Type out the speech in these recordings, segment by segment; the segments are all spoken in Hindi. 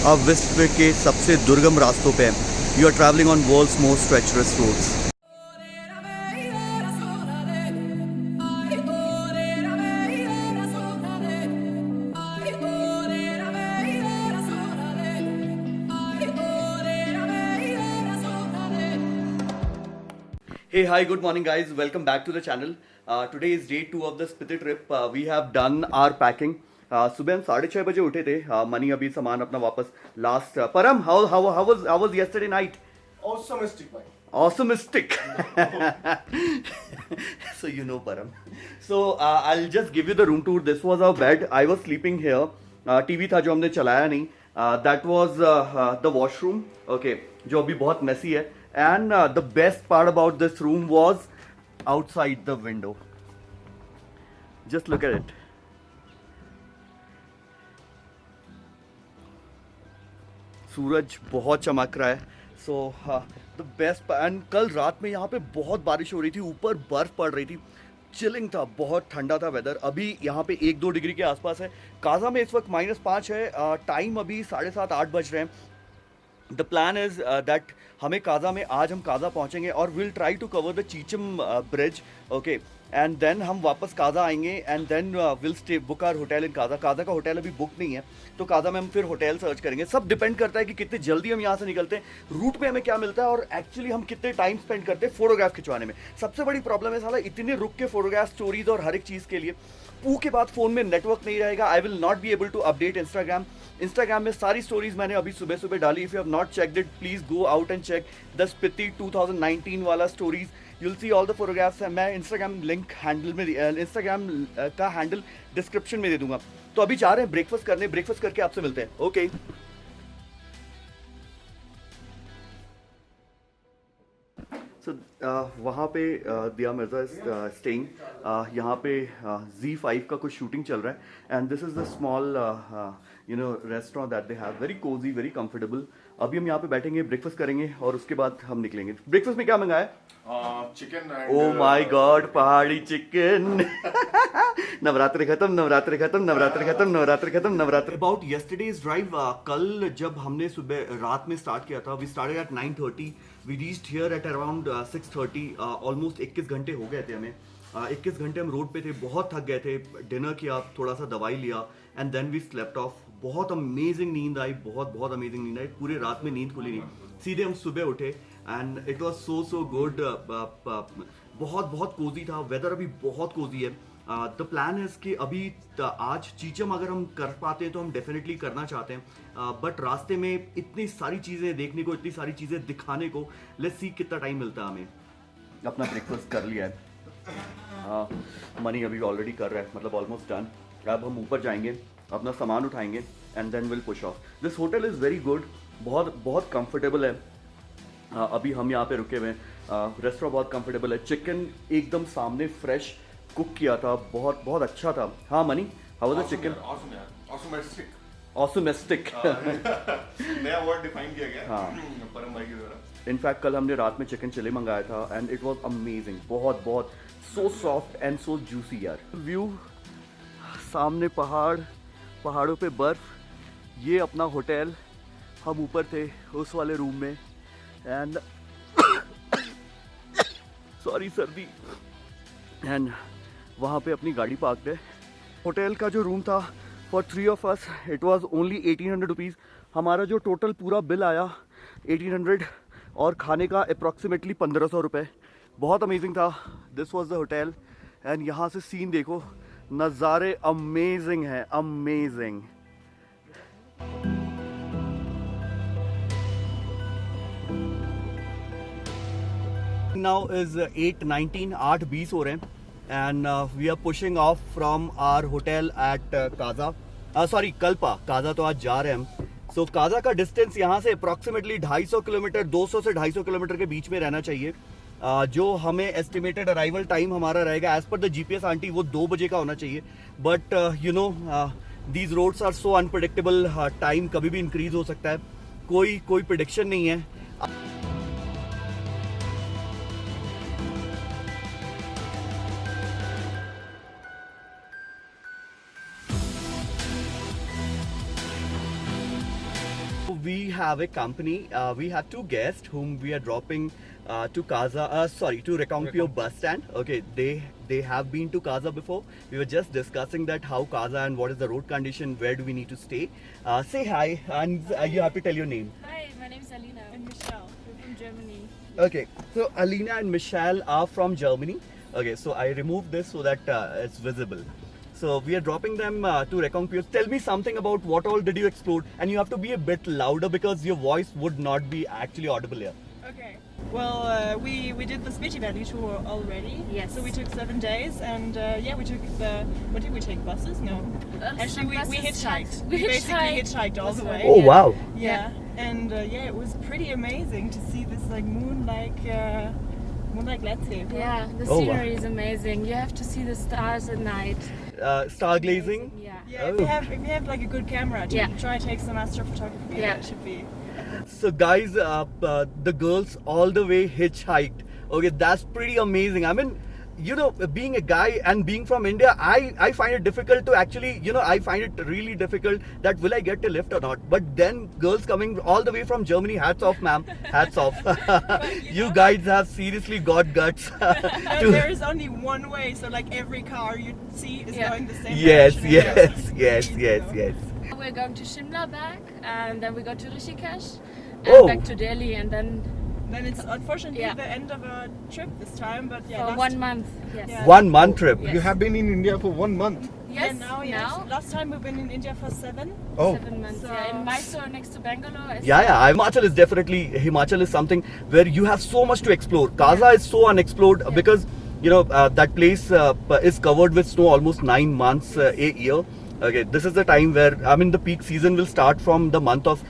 आप विश्व के सबसे दुर्गम रास्तों पे हैं। You are travelling on world's most treacherous roads. Hey, hi, good morning, guys. Welcome back to the channel. Today is day 2 of the Spiti trip. We have done our packing. सुबह हम 6:30 बजे उठे थे. मनी अभी सामान अपना वापस लास्ट. परम, how was yesterday night? Awesomistic, bhai. Awesomistic. So you know Param. So I'll just give you the room tour. This was our bed. I was sleeping here. TV था जो हमने चलाया नहीं. That was the washroom. Okay, जो अभी बहुत messy है. And the best part about this room was outside the window. Just look at it. सूरज बहुत चमक रहा है. So the best and कल रात में यहाँ पे बहुत बारिश हो रही थी. ऊपर बर्फ पड़ रही थी. चिलिंग था, बहुत ठंडा था वेदर. अभी यहाँ पे 1-2 डिग्री के आसपास है. काजा में इस वक्त -5 है. टाइम अभी 7:30-8 बज रहे हैं. द प्लान इज दैट हमें काजा में आज हम काजा पहुंचेंगे और will try to cover the Chicham bridge. Okay, and then हम वापस काजा आएंगे and then will stay book our hotel in Kaza. Kaza का होटल अभी बुक नहीं है तो काजा में हम फिर होटल सर्च करेंगे. सब डिपेंड करता है कि कितनी जल्दी हम यहाँ से निकलते हैं, रूट पे हमें क्या मिलता है और एक्चुअली हम कितने टाइम स्पेंड करते हैं फोटोग्राफ खिंचवाने में. सबसे बड़ी प्रॉब्लम है साला इतने रुक के फोटोग्राफ, स्टोरीज और हर एक चीज़ के लिए पू के बाद फ़ोन में नेटवर्क नहीं रहेगा. I will not be able to update Instagram में सारी स्टोरीज मैंने अभी सुबह सुबह डाली. If you have not checked it please go out and check the Spiti 2019 वाला stories. You'll see all the photographs. मैं इंस्टाग्राम लिंक हैंडल में इंस्टाग्राम का हैंडल डिस्क्रिप्शन में दे दूंगा. तो अभी जा रहे हैं ब्रेकफास्ट करने. ब्रेकफास्ट करके आपसे मिलते हैं. ओके वहाँ पे दिया मिर्जा इज स्टेइंग. यहाँ पे Z5 का कुछ शूटिंग चल रहा है and this is the small restaurant that they have. Very Cozi, very comfortable. अभी हम यहाँ पे बैठेंगे, ब्रेकफास्ट करेंगे और उसके बाद हम निकलेंगे. ब्रेकफास्ट में क्या मंगाया? Chicken ओ माय गॉड, पहाड़ी चिकन. नवरात्रि खत्म, नवरात्रि खत्म, नवरात्रि खत्म, नवरात्रि खत्म, नवरात्रि. अबाउट यस्टरडेज ड्राइव, कल जब हमने सुबह रात में स्टार्ट किया था, we started at 9:30, we reached here at around 6:30. Almost 21 घंटे हो गए थे हमें. 21 घंटे हम रोड पे थे, बहुत थक गए थे. डिनर किया, थोड़ा सा दवाई लिया and then we slept off. बहुत अमेजिंग नींद आई, बहुत अमेजिंग नींद आई. पूरे रात में नींद खुली नहीं. सीधे हम सुबह उठे and it was so good. बहुत कोजी था. वेदर अभी बहुत कोजी है. द प्लान है कि अभी आज चीचम अगर हम कर पाते हैं तो हम डेफिनेटली करना चाहते हैं. बट रास्ते में इतनी सारी चीज़ें देखने को, इतनी सारी चीज़ें दिखाने को. लेट्स सी कितना टाइम मिलता है हमें. अपना ब्रेकफास्ट कर लिया है. मनी अभी ऑलरेडी कर रहा है, मतलब ऑलमोस्ट डन. अब हम ऊपर जाएंगे, अपना सामान उठाएंगे and then will push off. This hotel is very good. बहुत कंफर्टेबल है. अभी हम यहाँ पे रुके हुए हैं. रेस्टोरेंट बहुत कंफर्टेबल है. चिकन एकदम सामने फ्रेश कुक किया था. बहुत अच्छा था. हाँ Mani, how was the chicken? Awesomestic. नया वर्ड डिफाइन किया गया. हाँ, परम भाई के द्वारा. इनफैक्ट कल हमने रात में चिकन चिली मंगाया था एंड इट वाज अमेजिंग. बहुत so soft and so juicy यार. व्यू सामने पहाड़ों पे बर्फ. ये अपना होटल, हम ऊपर थे उस वाले रूम में एंड सॉरी सर्दी. एंड वहाँ पे अपनी गाड़ी पार्क है. होटल का जो रूम था for 3 of us it was only 1800 rupees. हमारा जो टोटल पूरा बिल आया 1800 और खाने का अप्रॉक्सीमेटली 1500 रुपये. बहुत अमेजिंग था. This was the hotel and यहाँ से सीन देखो, नज़ारे अमेजिंग हैं, अमेजिंग. Now is 8:19, 8:20 हो रहे हैं and we are pushing off from our hotel at Kaza. Sorry Kalpa. Kaza तो आज जा रहे हैं हम. सो काजा का डिस्टेंस यहाँ से अप्रॉक्सीमेटली 250 किलोमीटर, 200 से 250 किलोमीटर के बीच में रहना चाहिए. जो हमें एस्टिमेटेड अराइवल टाइम हमारा रहेगा as per the GPS aunty वो 2 बजे का होना चाहिए. But you know these roads are so unpredictable. Time कभी भी इंक्रीज हो सकता है. कोई प्रिडिक्शन नहीं है. We have a company. We have two guests whom we are dropping to Rekongpio bus stand. Okay, they have been to Kaza before. We were just discussing that how Kaza and what is the road condition, where do we need to stay. Say hi, and you have to tell your name. Hi, my name is Alina and Michelle. We're from Germany. Okay, so Alina and Michelle are from Germany. Okay, so I removed this so that it's visible. So we are dropping them to Rekongpio. Tell me something about what all did you explore, and you have to be a bit louder because your voice would not be actually audible here. Okay. Well, we did the Spiti Valley tour already. Yes. So we took 7 days, and we took the. What did we take? Buses? No. Actually, we hitchhiked. We basically hitchhiked all the way. Oh wow! Yeah. And it was pretty amazing to see this like moon-like landscape. Yeah, the Oh, wow. scenery is amazing. You have to see the stars at night. Stargazing. Yeah. Yeah. If you have like a good camera, Yeah. try to take some astrophotography. Yeah. That should be. So guys, the girls all the way hitchhiked. Okay, that's pretty amazing. I mean, you know, being a guy and being from India, I find it difficult to actually, you know, I find it really difficult that will I get a lift or not. But then girls coming all the way from Germany, hats off, ma'am, hats off. You guys have seriously got guts. No, there is only one way, so like every car you see is Yeah. going the same Yes, direction. yes, yes, Easy, yes, though. yes. We're going to Shimla back, and then we go to Rishikesh, and Oh. back to Delhi, and then Then it's unfortunately Yeah. the end of a trip this time, but yeah. for last- 1 month. Yes. Yeah. 1 month trip. Yes. You have been in India for 1 month. Yes. Now. Last time we've been in India for 7. Oh. 7 months. So- Yeah, in Mysore next to Bangalore. Yeah. Himachal is something where you have so much to explore. Kaza is so unexplored because you know that place is covered with snow almost 9 months a year. Okay, this is the time where I mean the peak season will start from the month of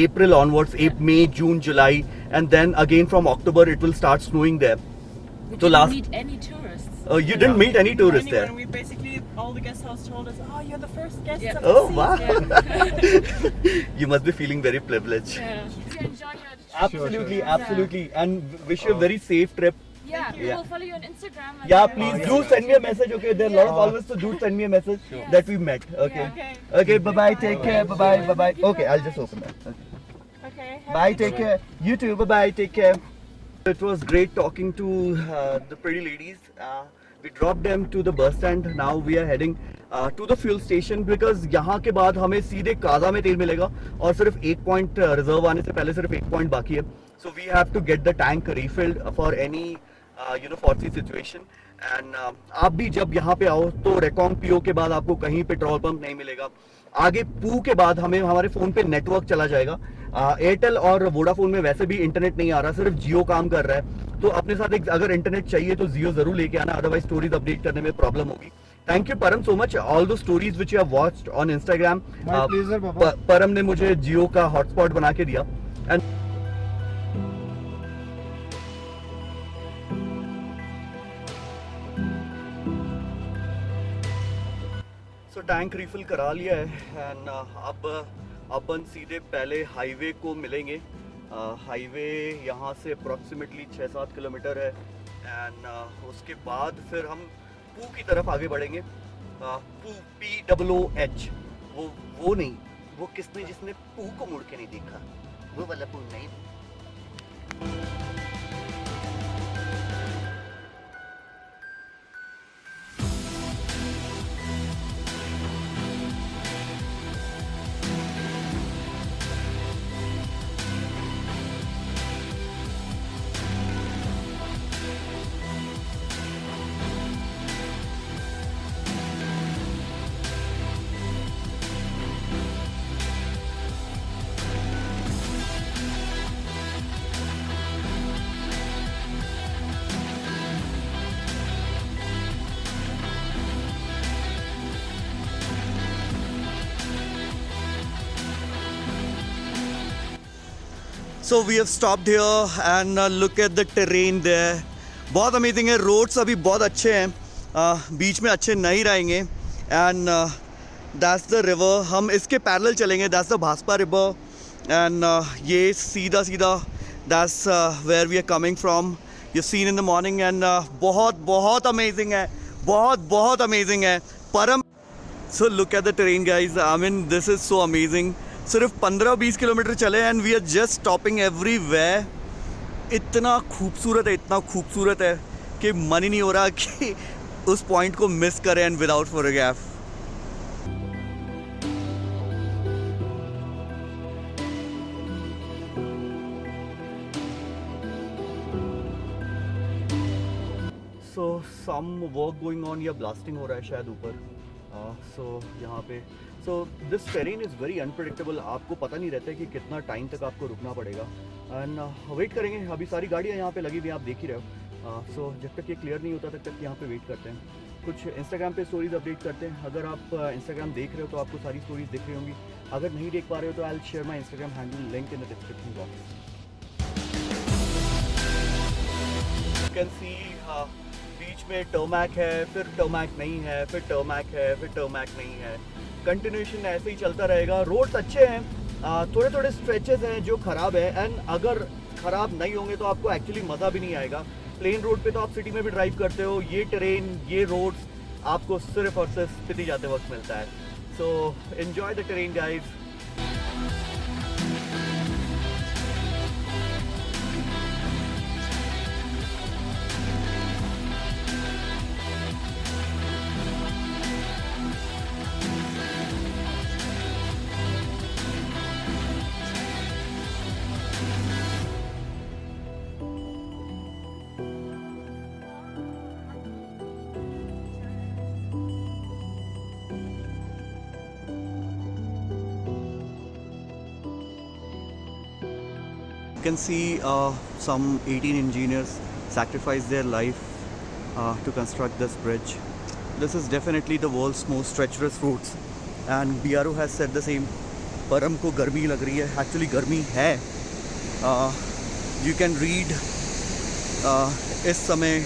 April onwards, May, June, July, and then again from October it will start snowing there. We So didn't last- meet any tourists. You didn't meet any tourists Anyone. there. We basically, all the guest house told us, oh, you're the first guests Yeah. of Oh the wow! season. You must be feeling very privileged. Yeah. You enjoy your Absolutely, Sure. absolutely, and wish you a very safe trip. Yeah, Thank we you. will follow you on Instagram. and Yeah, then- please yeah, do yeah. send me a message. Okay, there are a lot of followers, so do send me a message Sure. that we met. Okay. Yeah. Okay. Okay. Bye bye. Take care. Bye bye. Bye bye. Thank you Okay, very I'll just much. open that. Okay. Okay. have a Bye. good Take trip. care. You too. Bye bye. Take care. It was great talking to the pretty ladies. We dropped them to the bus stand. Now we are heading to the fuel station because यहाँ के बाद हमें सीधे काजा में तेल मिलेगा और सिर्फ 1 पॉइंट रिजर्व आने से पहले सिर्फ 1 पॉइंट बाकी है. So we have to get the tank refilled for any foresee situation. And आप भी जब यहाँ पे आओ तो रेकोंगपियो के बाद आपको कहीं पेट्रोल पंप नहीं मिलेगा. आगे पू के बाद हमें हमारे फोन पे नेटवर्क चला जाएगा. एयरटेल और वोडाफोन में वैसे भी इंटरनेट नहीं आ रहा, सिर्फ जियो काम कर रहा है. तो अपने साथ एक अगर इंटरनेट चाहिए तो जियो जरूर लेके आना, अदरवाइज स्टोरीज अपडेट करने में प्रॉब्लम होगी. थैंक यू परम सो मच. ऑल दो stories which you have watched on Instagram, My pleasure, Baba. परम ने मुझे जियो का हॉटस्पॉट बना के दिया. एंड सो टैंक रिफिल करा लिया है एंड अब अपन सीधे पहले हाईवे को मिलेंगे. हाईवे यहाँ से अप्रॉक्सीमेटली 6-7 किलोमीटर है एंड उसके बाद फिर हम पू की तरफ आगे बढ़ेंगे. पू POOH, वो नहीं, वो किसने जिसने पू को मुड़ के नहीं देखा, वो वाला पू नहीं. So we have stopped here and look at the terrain there. बहुत अमेजिंग है. रोड्स अभी बहुत अच्छे हैं, बीच में अच्छे नहीं रहेंगे. And that's the river. हम इसके पैरेलल चलेंगे. That's the Baspa river and ये सीधा सीधा that's where we are coming from. You seen in the morning and बहुत बहुत अमेजिंग है, बहुत बहुत अमेजिंग है. परम. So look at the terrain guys, I mean this is so amazing. सिर्फ 15-20 किलोमीटर चले and we are just stopping everywhere. इतना खूबसूरत है कि मन ही नहीं हो रहा कि उस पॉइंट को मिस करें and without photograph. So some work going on या ब्लास्टिंग हो रहा है शायद ऊपर। सो यहाँ पे this terrain is very unpredictable. आपको पता नहीं रहता है कि कितना टाइम तक आपको रुकना पड़ेगा एंड वेट करेंगे। अभी सारी गाड़ियाँ यहाँ पे लगी हुई हैं, आप देख ही रहे हो। सो जब तक ये क्लियर नहीं होता तब तक यहाँ पे वेट करते हैं। कुछ इंस्टाग्राम पे स्टोरीज अपडेट करते हैं। अगर आप इंस्टाग्राम देख रहे हो तो आपको सारी स्टोरीज दिख रही होंगी। अगर नहीं देख पा रहे हो तो I will share my Instagram handle link in the description box. You can see बीच में टर्मैक है, फिर टर्मैक नहीं है, फिर टर्मैक है, फिर टर्मैक नहीं है। कंटिन्यूएशन ऐसे ही चलता रहेगा। रोड्स अच्छे हैं, थोड़े थोड़े स्ट्रेचेस हैं जो ख़राब है एंड अगर ख़राब नहीं होंगे तो आपको एक्चुअली मज़ा भी नहीं आएगा। प्लेन रोड पे तो आप सिटी में भी ड्राइव करते हो, ये टेरेन, ये रोड्स आपको सिर्फ और सिर्फ स्पीति जाते वक्त मिलता है। So enjoy the terrain guys. You can see some 18 engineers sacrifice their life to construct this bridge. This is definitely the world's most treacherous routes and BRO has said the same. पर हमको गर्मी लग रही है, एक्चुअली गर्मी है। You can read इस समय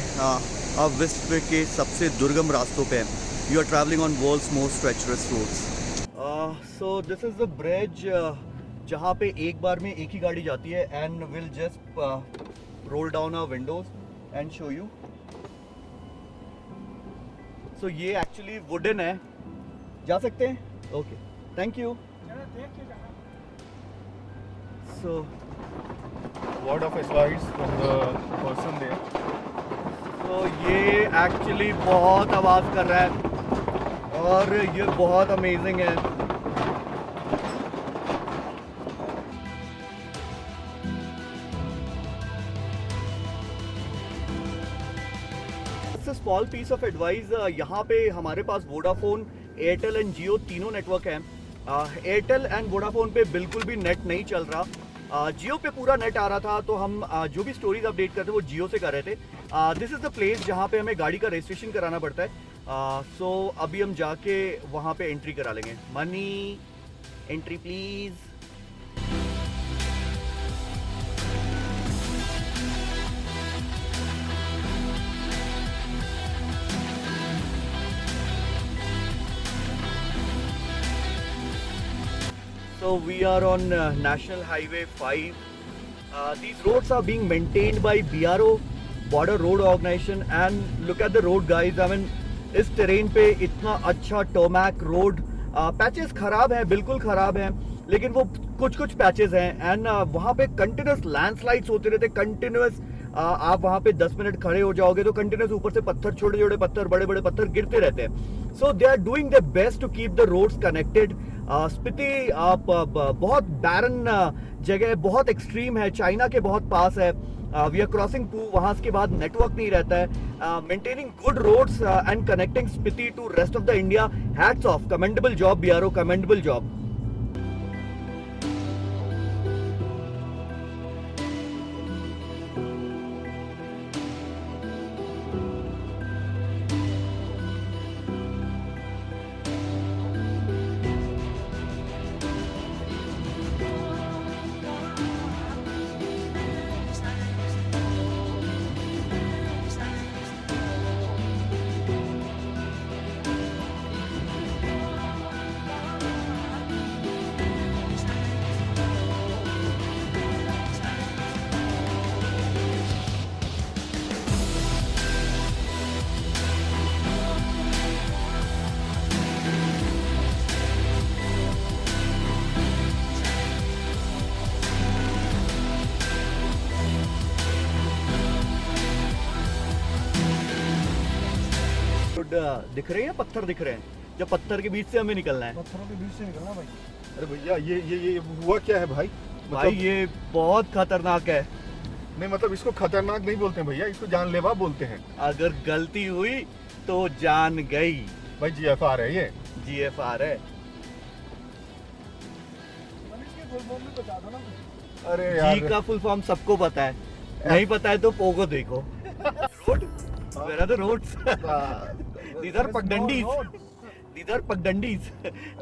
आप विश्व के सबसे दुर्गम रास्तों पे हैं। You are traveling on world's most treacherous routes. So this is the bridge जहाँ पे एक बार में एक ही गाड़ी जाती है and will just roll down our windows and show you. So ये एक्चुअली वुडन है, जा सकते हैं? Okay, thank you. So Word of advice from the person there. तो ये एक्चुअली बहुत आवाज़ कर रहा है और ये बहुत अमेजिंग है। स्मॉल पीस ऑफ एडवाइस, यहाँ पे हमारे पास वोडाफोन, एयरटेल एंड जियो तीनों नेटवर्क हैं। एयरटेल एंड वोडाफोन पे बिल्कुल भी नेट नहीं चल रहा। जियो पे पूरा नेट आ रहा था तो हम जो भी स्टोरीज अपडेट करते वो जियो से कर रहे थे। दिस इज़ द प्लेस जहाँ पे हमें गाड़ी का रजिस्ट्रेशन कराना पड़ता है। सो अभी हम जाके वहाँ पे एंट्री करा लेंगे। Money entry please. So we are on National Highway 5. These roads are being maintained by BRO, Border Road Organization, and look at the road, guys. I mean, इस terrain पे इतना अच्छा टर्मैक रोड। पैचेस खराब हैं, बिल्कुल खराब हैं, लेकिन वो कुछ पैचेस हैं एंड वहाँ पे कंटिन्यूस लैंडस्लाइड्स होते रहते, कंटिन्यूस। आप वहाँ पे 10 मिनट खड़े हो जाओगे तो कंटिन्यूस ऊपर से पत्थर, छोटे छोटे पत्थर, बड़े बड़े पत्थर गिरते रहते हैं। So they are doing their best to keep the roads connected. Spiti बहुत बैरन जगह है, बहुत एक्सट्रीम है, चाइना के बहुत पास है। वी आर क्रॉसिंग पू, वहाँ के बाद नेटवर्क नहीं रहता है। Maintaining good roads and connecting Spiti to rest of the India, hats off, commendable job BRO, commendable job. Road दिख रहे हैं या पत्थर दिख रहे हैं? जब पत्थर के बीच से हमें निकलना है पत्थरों के बीच से निकलना भाई। अरे भैया ये हुआ क्या है भाई? भाई ये बहुत खतरनाक है। नहीं मतलब इसको खतरनाक नहीं बोलते हैं भैया, इसको जानलेवा बोलते हैं। अगर गलती हुई तो जान गई। भाई GFR है ये। GFR है। अरे यार जी का फुल फॉर्म सबको पता है, नहीं पता है तो पोगो देखो। Road Where are the roads? These are pagdandis. These are pagdandis.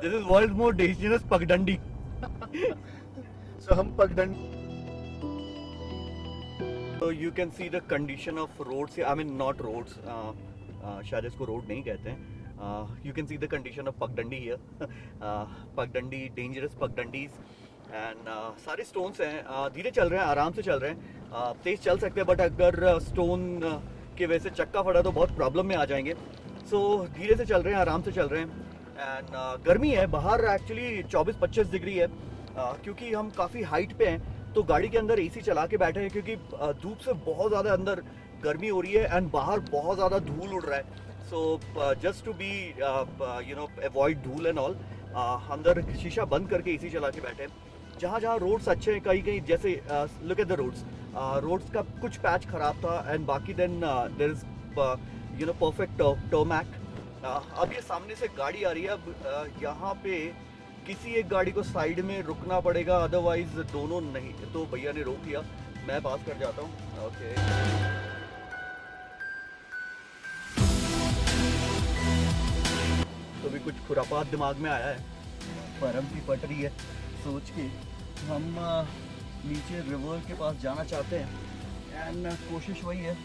This is world's most dangerous pagdandi. So हम पगडंडी। So you can see the condition of roads here. I mean not roads. शायद इसको रोड नहीं कहते हैं. You can see the condition of Pagdandi here. Pagdandi, dangerous Pagdandis. And सारे stones हैं. धीरे चल रहे हैं, आराम से चल रहे हैं. तेज चल सकते हैं, but अगर stone की वजह से चक्का फटा तो बहुत प्रॉब्लम में आ जाएंगे. सो धीरे से चल रहे हैं, आराम से चल रहे हैं. एंड गर्मी है बाहर, एक्चुअली 24-25 डिग्री है. क्योंकि हम काफ़ी हाइट पे हैं तो गाड़ी के अंदर AC चला के बैठे हैं, क्योंकि धूप से बहुत ज़्यादा अंदर गर्मी हो रही है एंड बाहर बहुत ज़्यादा धूल उड़ रहा है. So just to be avoid धूल एंड ऑल, अंदर शीशा बंद करके AC चला के बैठे हैं. जहाँ जहाँ रोड्स अच्छे हैं, कहीं कहीं जैसे लुक एट द रोड्स का कुछ पैच ख़राब था एंड बाकी then there is perfect tarmac. अब ये सामने से गाड़ी आ रही है. अब यहाँ पे किसी एक गाड़ी को साइड में रुकना पड़ेगा, अदरवाइज दोनों नहीं. तो भैया ने रोक लिया, मैं पास कर जाता हूँ. ओके तो भी कुछ खुरापात दिमाग में आया है. परम की पटरी है, सोच के हम नीचे रिवर के पास जाना चाहते हैं एंड कोशिश वही है.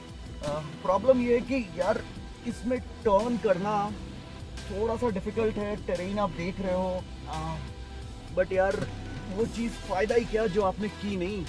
प्रॉब्लम ये है कि यार इसमें टर्न करना थोड़ा सा डिफ़िकल्ट है. टेरेन आप देख रहे हो, बट यार वो चीज़ फ़ायदा ही क्या जो आपने की नहीं.